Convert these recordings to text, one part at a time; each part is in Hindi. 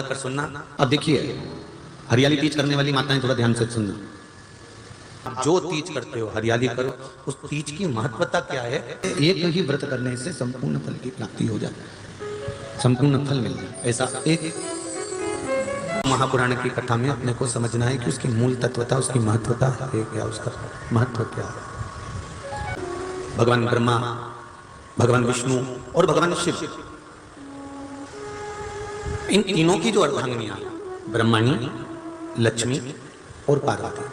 कर सुनना। अब देखिए, हरियाली तीज करने वाली माताएं थोड़ा ध्यान से सुनना। जो तीज करते हो हरियाली करो। उस तीज की महत्वता क्या है? एक ही व्रत करने से संपूर्ण फल की प्राप्ति हो जाए, संपूर्ण फल मिल जाए। ऐसा एक महापुराण की कथा में अपने को समझना है कि उसकी मूल तत्वता, उसकी महत्वता है क्या, उसका महत्व क्या है। भगवान ब्रह्मा, भगवान विष्णु और भगवान शिव, इन तीनों की जो अर्धांगिनियां, ब्रह्मणी, लक्ष्मी और पार्वती,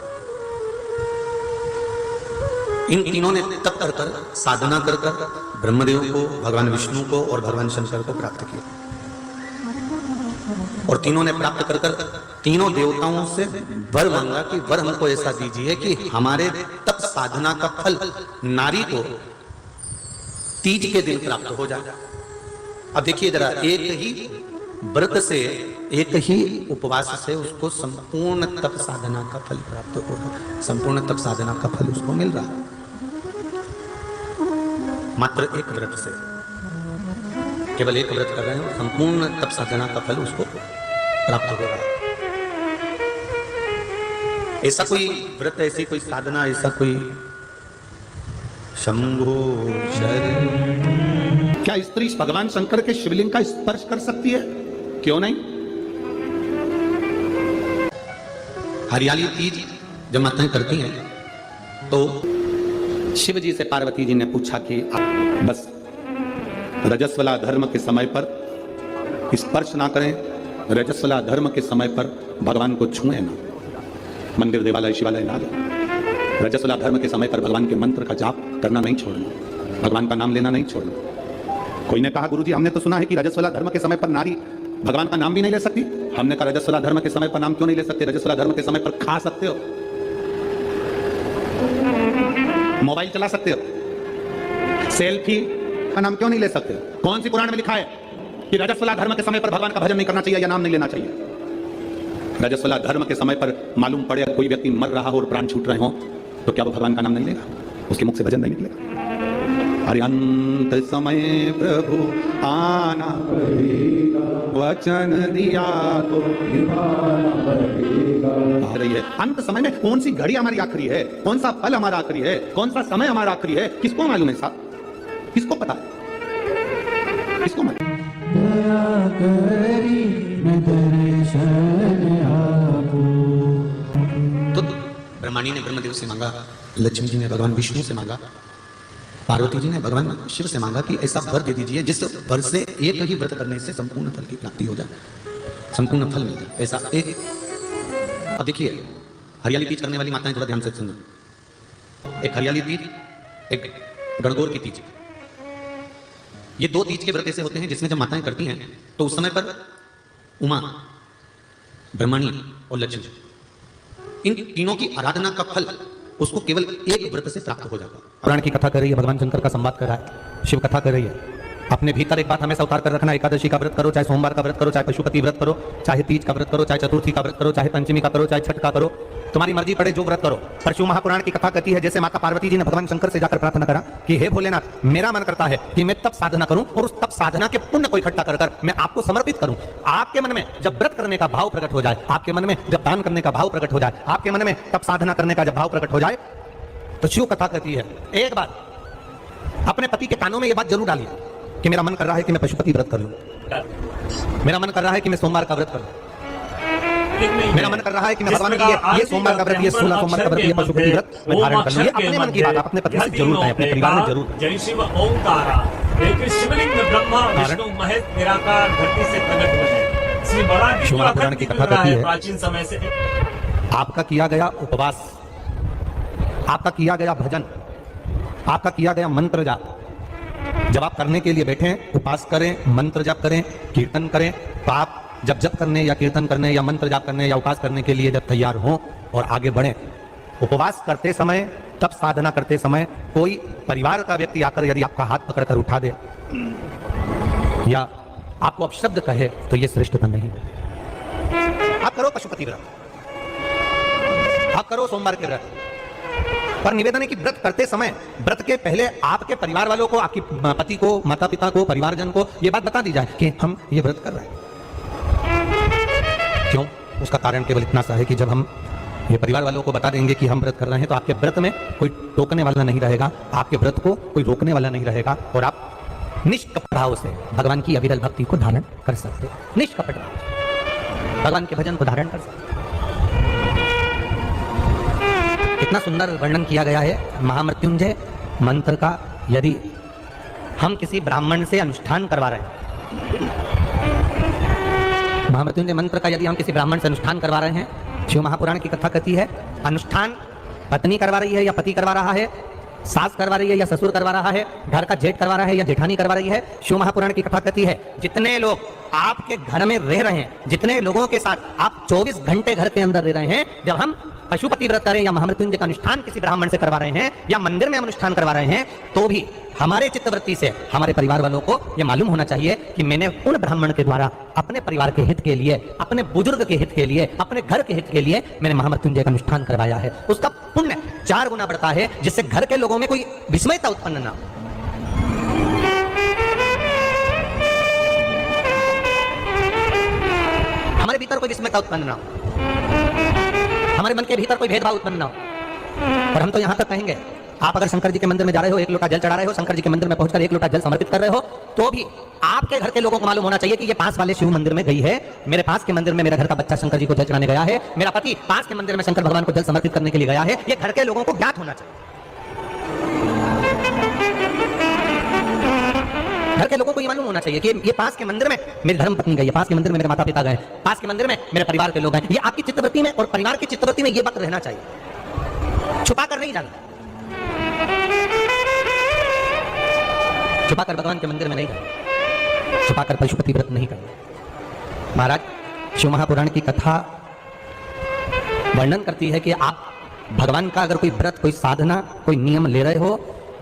इन तीनों ने तप कर कर, साधना कर कर ब्रह्मदेव को, भगवान विष्णु को और भगवान शंकर को प्राप्त किया। और तीनों ने प्राप्त कर कर तीनों देवताओं से वर मांगा कि वर हमको ऐसा दीजिए कि हमारे तप साधना का फल नारी को तीज के दिन प्राप्त हो जाए। अब देखिए जरा, एक ही व्रत से, एक ही उपवास से उसको संपूर्ण तप साधना का फल प्राप्त हो रहा, संपूर्ण तप साधना का फल उसको मिल रहा, मात्र एक व्रत से। केवल एक व्रत कर रहे हो, संपूर्ण तप साधना का फल उसको प्राप्त हो रहा है। ऐसा कोई व्रत, ऐसी कोई साधना, ऐसा कोई शंभो शरण, क्या स्त्री भगवान शंकर के शिवलिंग का स्पर्श कर सकती है? क्यों नहीं? हरियाली तीज जब माताएं करती हैं तो शिव जी से पार्वती जी ने पूछा कि आप बस रजस्वला धर्म के समय पर स्पर्श ना करें, रजस्वला धर्म के समय पर भगवान को छुएं ना, मंदिर देवालय शिवालय ना जाए, रजस्वला धर्म के समय पर भगवान के मंत्र का जाप करना नहीं छोड़ना, भगवान का नाम लेना नहीं छोड़ना। कोई ने कहा गुरुजी हमने तो सुना है कि रजस्वला धर्म के समय पर नारी भगवान का नाम भी नहीं ले सकती। हमने कहा रजस्वला धर्म के समय पर नाम क्यों नहीं ले सकते? रजस्वला धर्म के समय पर खा सकते हो, मोबाइल चला सकते हो, सेल्फी का नाम क्यों नहीं ले सकते? कौन सी पुराण में लिखा है कि रजस्वला धर्म के समय पर भगवान का भजन नहीं करना चाहिए या नाम नहीं लेना चाहिए? रजस्वला धर्म के समय पर मालूम पड़े कोई व्यक्ति मर रहा हो और प्राण छूट रहे हो तो क्या वो भगवान का नाम नहीं लेगा? उसके मुख से भजन नहीं निकलेगा? अरे अंत समय प्रभु आना पड़ेगा, वचन दिया तो आ रही है। अंत समय में कौन सी घड़ी हमारी आखिरी है, कौन सा पल हमारा आखिरी है, कौन सा समय हमारा आखिरी है, किसको मालूम है साहब? किसको पता है? किसको मालूम? तो ब्रह्मणी ने ब्रह्मदेव से मांगा, लक्ष्मी जी ने भगवान विष्णु से मांगा, पार्वती जी ने भगवान शिव से मांगा कि ऐसा वर दे दीजिए जिस वर से एक ही व्रत करने से संपूर्ण फल की प्राप्ति हो जाए, संपूर्ण फल मिल जाए। ऐसा एक। अब देखिए, हरियाली तीज करने वाली माताएं थोड़ा ध्यान से सुनो। एक हरियाली तीज, एक गणगौर की तीज, ये दो तीज के व्रत ऐसे होते हैं जिसमें जब माताएं करती हैं तो उस समय पर उमा, ब्रह्मणी और लक्ष्मी, इन तीनों की आराधना का फल उसको केवल एक व्रत से प्राप्त हो जाता है। पुराण की कथा कर रही है, भगवान शंकर का संवाद कर रहा है, शिव कथा कर रही है। अपने भीतर एक बात हमेशा उतार कर रखना, एकादशी का व्रत करो, चाहे सोमवार का व्रत करो, चाहे पशुपति व्रत करो, चाहे तीज का व्रत करो, चाहे चतुर्थी का व्रत करो, चाहे पंचमी का करो, चाहे छठ का करो, तुम्हारी मर्जी पड़े जो व्रत करो। पर शिव महापुराण की कथा कहती है जैसे माता पार्वती जी ने भगवान शंकर से जाकर प्रार्थना करा कि हे भोलेनाथ, मेरा मन करता है कि मैं तप साधना करूं और उस तप साधना के पुण्य को इकट्ठा कर मैं आपको समर्पित करूं। आपके मन में जब व्रत करने का भाव प्रकट हो जाए, आपके मन में जब दान करने का भाव प्रकट हो जाए, आपके मन में तप साधना करने का जब भाव प्रकट हो जाए, तो शिव कथा कहती है एक बार अपने पति के कानों में यह बात जरूर डालिए कि मेरा मन कर रहा है कि मैं पशुपति व्रत कर लूं, मेरा मन कर रहा है कि मैं सोमवार का व्रत करूं, मेरा मन कर रहा है कि मैं भगवान की ये सोमवार का व्रत, ये 16 सोमवार का व्रत, ये पशुपति व्रत मैं धारण कर लूं। ये अपने मन की बात अपने पति से जरूर कहें, अपने परिवार में जरूर। जय शिव ओंकारा, शिवलिंग में ब्रह्मा विष्णु महेश निराकार धरती से प्रकट हुए हैं। श्री बड़ा शिव महापुराण की कथा कहती है प्राचीन समय से आपका किया गया उपवास, आपका किया गया भजन, आपका किया गया मंत्र जाप, जब आप करने के लिए बैठे, उपास करें, मंत्र जाप करें, कीर्तन करें, तो आप जब जप करने या कीर्तन करने या मंत्र जाप करने या उपास करने के लिए जब तैयार हों और आगे बढ़ें, उपवास करते समय, तप साधना करते समय कोई परिवार का व्यक्ति आकर यदि आपका हाथ पकड़कर उठा दे या आपको अपशब्द कहे तो ये श्रेष्ठता नहीं है। आप करो पशुपति व्रत, आप करो सोमवार के व्रत, पर निवेदन है कि व्रत करते समय व्रत के पहले आपके परिवार वालों को, आपकी पति को, माता पिता को, परिवारजन को यह बात बता दी जाए कि हम ये व्रत कर रहे हैं। उसका कारण केवल इतना सा है कि जब हम ये परिवार वालों को बता देंगे कि हम व्रत कर रहे हैं तो आपके व्रत में कोई टोकने वाला नहीं रहेगा, आपके व्रत को कोई रोकने वाला नहीं रहेगा और आप निष्कपट भाव से भगवान की अविरल भक्ति को धारण कर सकते, निष्कपट भाव से भगवान के भजन को धारण कर सकते। कितना सुंदर वर्णन किया गया है महामृत्युंजय मंत्र का। यदि हम किसी ब्राह्मण से अनुष्ठान करवा रहे हैं, महामृत्युंजय मंत्र का यदि हम किसी ब्राह्मण से अनुष्ठान करवा रहे हैं, शिव महापुराण की कथा कहती है अनुष्ठान पत्नी करवा रही है या पति करवा रहा है, सास करवा रही है या ससुर करवा रहा है, घर का जेठ करवा रहा है या जेठानी करवा रही है। शिव महापुराण की कथा कहती है जितने लोग आपके घर में रह रहे हैं, जितने लोगों के साथ आप 24 घंटे घर के अंदर रह रहे हैं, जब हम पशुपति व्रत करें या महामृत्युंजय का अनुष्ठान किसी ब्राह्मण से करवा रहे हैं या मंदिर में हम अनुष्ठान करवा रहे हैं, तो भी हमारे चित्तवृत्ति से हमारे परिवार वालों को यह मालूम होना चाहिए कि मैंने उन ब्राह्मण के द्वारा अपने परिवार के हित के लिए, अपने बुजुर्ग के हित के लिए, अपने घर के हित के लिए मैंने महामृत्युंजय का अनुष्ठान करवाया है। उसका पुण्य 4 गुना बढ़ता है, जिससे घर के लोगों में कोई विस्मयता उत्पन्न ना हो। हमारे भीतर कोई विस्मयता उत्पन्न ना हो, हमारे मन के भीतर कोई भेदभाव उत्पन्न ना हो। और हम तो यहां तक कहेंगे, आप अगर शंकर जी के मंदिर में जा रहे हो, 1 लोटा जल चढ़ा रहे हो, शंकर जी के मंदिर में पहुंचकर 1 लोटा जल समर्पित कर रहे हो, तो भी आपके घर के लोगों को मालूम होना चाहिए कि ये पास वाले शिव मंदिर में गई है, मेरे पास के मंदिर में मेरा घर का बच्चा शंकर जी को जल चढ़ाने गया है, मेरा पति पास के मंदिर में शंकर भगवान को जल समर्पित करने के लिए गया है। ये घर के लोगों को ज्ञात होना चाहिए। घर के लोगों को ये मालूम होना चाहिए कि ये पास के मंदिर में मेरी धर्म पत्नी गई है, पास के मंदिर में मेरे माता पिता गए, पास के मंदिर में मेरे परिवार के लोग हैं। ये आपकी चित्तवृत्ति में और परिवार की चित्तवृत्ति में ये बात रहना चाहिए, छुपा कर नहीं जाना, छुपाकर भगवान के मंदिर में नहीं करना, छुपाकर पशुपति व्रत नहीं करना। महाराज शिव महापुराण की कथा वर्णन करती है कि आप भगवान का अगर कोई व्रत, कोई साधना, कोई नियम ले रहे हो,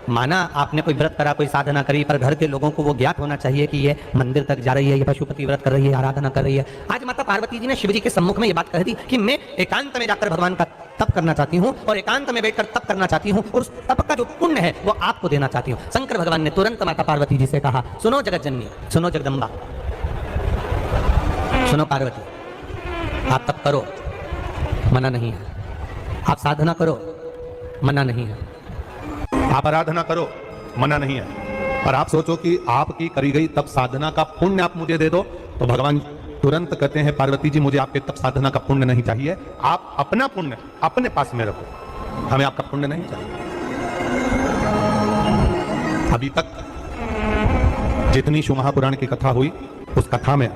माना आपने कोई व्रत करा, कोई साधना करी, पर घर के लोगों को वो ज्ञात होना चाहिए कि ये मंदिर तक जा रही है, ये पशुपति व्रत कर रही है, आराधना कर रही है। आज माता पार्वती जी ने शिव जी के सम्मुख में ये बात कह दी कि मैं एकांत में जाकर भगवान का तप करना चाहती हूँ और एकांत में बैठकर तप करना चाहती हूँ और उस तप का जो पुण्य है वो आपको देना चाहती हूँ। शंकर भगवान ने तुरंत माता पार्वती जी से कहा, सुनो जगत जननी, सुनो जगदम्बा, सुनो पार्वती, आप तप करो, मना नहीं है, आप साधना करो, मना नहीं है, आप आराधना करो, मना नहीं है, और आप सोचो कि आपकी करी गई तप साधना का पुण्य आप मुझे दे दो, तो भगवान तुरंत कहते हैं पार्वती जी मुझे आपके तप साधना का पुण्य नहीं चाहिए, आप अपना पुण्य अपने पास में रखो, हमें आपका पुण्य नहीं चाहिए। अभी तक जितनी शिव महापुराण की कथा हुई, उस कथा में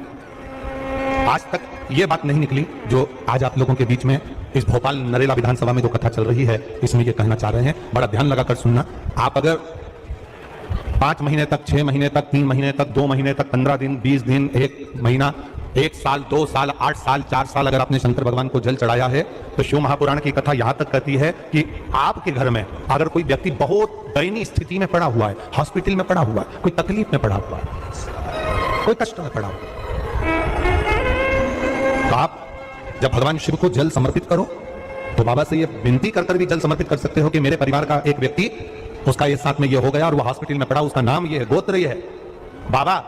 आज तक ये बात नहीं निकली जो आज आप लोगों के बीच में इस भोपाल नरेला विधानसभा में जो कथा चल रही है इसमें ये कहना चाह रहे हैं। बड़ा ध्यान लगाकर सुनना। आप अगर 5 महीने तक, 6 महीने तक, 3 महीने तक, 2 महीने तक, 15 दिन, 20 दिन, 1 महीना, 1 साल, 2 साल, 8 साल, 4 साल अगर आपने शंकर भगवान को जल चढ़ाया है, तो शिव महापुराण की कथा यहां तक कहती है कि आपके घर में अगर कोई व्यक्ति बहुत दयनीय स्थिति में पड़ा हुआ है, हॉस्पिटल में पड़ा हुआ है, कोई तकलीफ में पड़ा हुआ है, कोई कष्ट में पड़ा हुआ है, तो आप जब भगवान शिव को जल समर्पित करो तो बाबा से ये विनती कर भी जल समर्पित कर सकते हो कि मेरे परिवार का एक व्यक्ति, उसका ये साथ में ये हो गया और वो हॉस्पिटल में पड़ा, उसका नाम ये है, गोत्र ये है, बाबा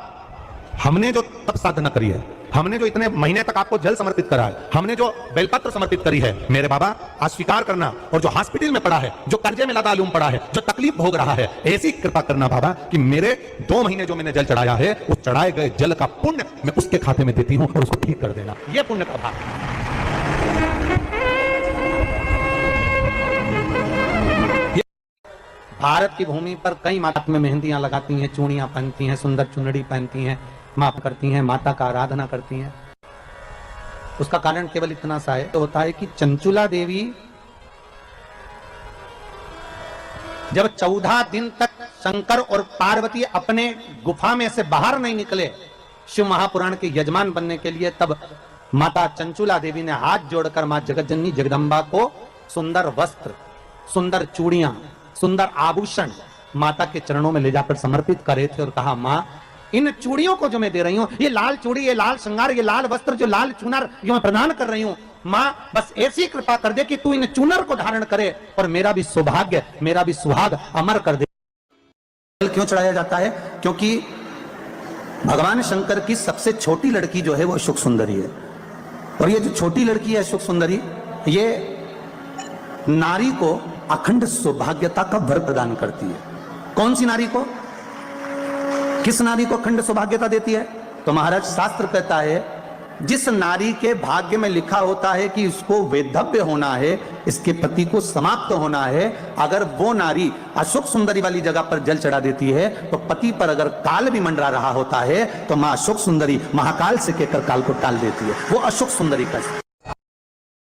हमने जो तप साधना करी है, हमने जो इतने महीने तक आपको जल समर्पित करा है, हमने जो बेलपत्र समर्पित करी है, मेरे बाबा आज स्वीकार करना, और जो हॉस्पिटल में पड़ा है, जो कर्जे में लदालूम पड़ा है, जो तकलीफ भोग रहा है, ऐसी कृपा करना बाबा कि मेरे 2 महीने जो मैंने जल चढ़ाया है, उस चढ़ाए गए जल का पुण्य मैं उसके खाते में देती हूं और उसको ठीक कर देना। यह पुण्य का भाग। भारत की भूमि पर कई माता में मेहंदियां लगाती हैं, चूड़ियां पहनती हैं, सुंदर चुनरी पहनती हैं, माप करती हैं, माता का आराधना करती हैं। उसका कारण केवल इतना सा है, तो होता है कि चंचुला देवी जब 14 दिन तक शंकर और पार्वती अपने गुफा में से बाहर नहीं निकले शिव महापुराण के यजमान बनने के लिए, तब माता चंचुला देवी ने हाथ जोड़कर मां जगतजननी जगदम्बा को सुंदर वस्त्र, सुंदर चूड़ियां, सुंदर आभूषण माता के चरणों में ले जाकर समर्पित करे थे और कहा, मां इन चूड़ियों को जो मैं दे रही हूं, ये लाल चूड़ी, ये लाल श्रृंगार, ये लाल वस्त्र, जो लाल चुनर जो मैं प्रदान कर रही हूं, मां बस ऐसी कृपा कर दे कि तू इन चुनर को धारण करे और मेरा भी सौभाग्य, मेरा भी सुहाग अमर कर दे। क्यों चढ़ाया जाता है? क्योंकि भगवान शंकर की सबसे छोटी लड़की जो है वो शुक सुंदरी है और ये जो छोटी लड़की है अशोक सुंदरी, ये नारी को अखंड सौभाग्यता का वर प्रदान करती है। कौन सी नारी को? किस नारी को अखंड सौभाग्यता देती है? तो महाराज शास्त्र कहता है जिस नारी के भाग्य में लिखा होता है कि इसको वेधव्य होना है, इसके पति को समाप्त होना है, अगर वो नारी अशोक सुंदरी वाली जगह पर जल चढ़ा देती है तो पति पर अगर काल भी मंडरा रहा होता है तो मां अशोक सुंदरी महाकाल से कहकर काल को टाल देती है। वो अशोक सुंदरी का